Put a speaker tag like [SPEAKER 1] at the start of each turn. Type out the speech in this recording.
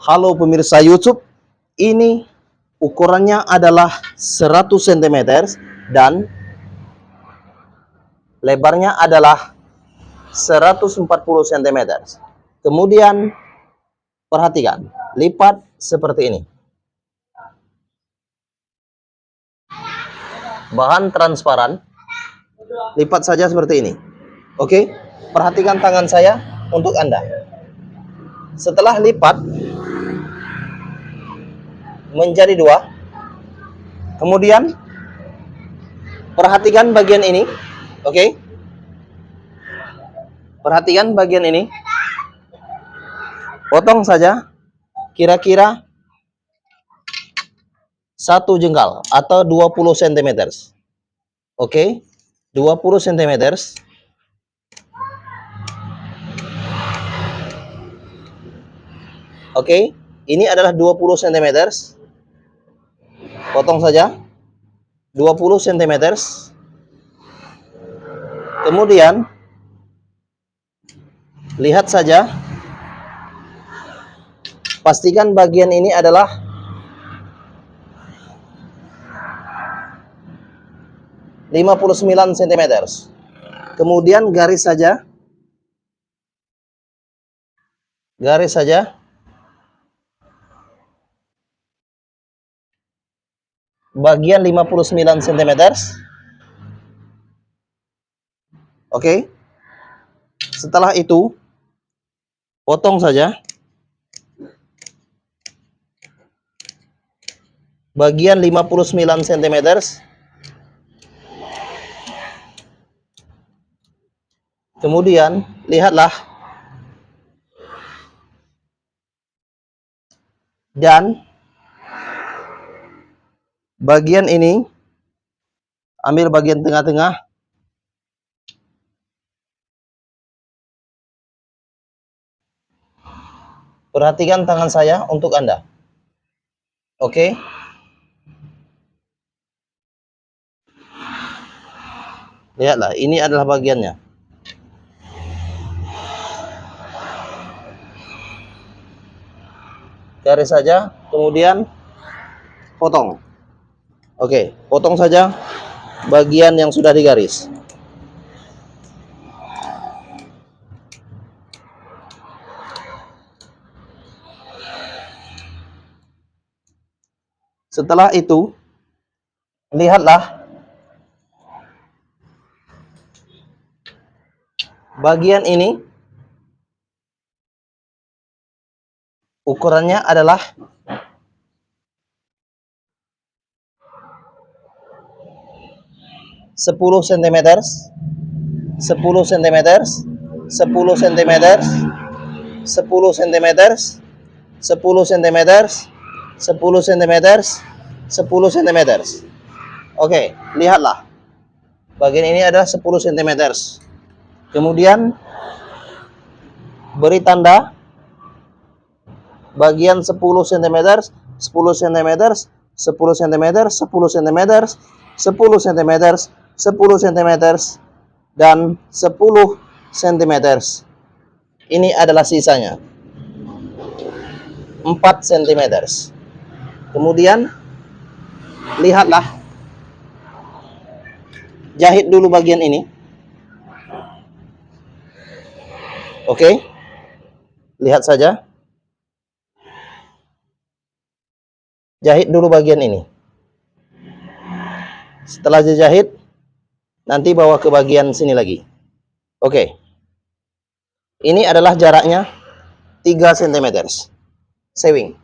[SPEAKER 1] Halo pemirsa YouTube, ini ukurannya adalah 100 cm dan lebarnya adalah 140 cm. Kemudian perhatikan, lipat seperti ini. Bahan transparan, lipat saja seperti ini. Oke, perhatikan tangan saya untuk Anda. Setelah lipat menjadi 2, kemudian perhatikan bagian ini. Oke, perhatikan bagian ini. Potong saja kira-kira 1 jengkal atau 20 cm. Oke, 20 cm. Oke, ini adalah 20 cm. Potong saja 20 cm. Kemudian lihat saja, pastikan bagian ini adalah 59 cm. Kemudian garis saja. Garis saja. Bagian 59 cm. Oke. Setelah itu potong saja bagian 59 cm. Kemudian lihatlah, dan bagian ini ambil bagian tengah-tengah. Perhatikan tangan saya untuk Anda. Oke. Lihatlah, ini adalah bagiannya. Garis saja, kemudian potong. Oke, potong saja bagian yang sudah digaris. Setelah itu, lihatlah bagian ini ukurannya adalah 10 cm, 10 cm, 10 cm, 10 cm, 10 cm, 10 cm, 10 cm. Oke, lihatlah. Bagian ini adalah 10 cm. Kemudian beri tanda bagian 10 cm, 10 cm, 10 cm, 10 cm, 10 cm, 10 cm, dan 10 cm. Ini adalah sisanya 4 cm. Kemudian lihatlah, jahit dulu bagian ini. Oke, lihat saja, jahit dulu bagian ini. Setelah dijahit, nanti bawa ke bagian sini lagi. Oke, ini adalah jaraknya 3 cm. Sewing.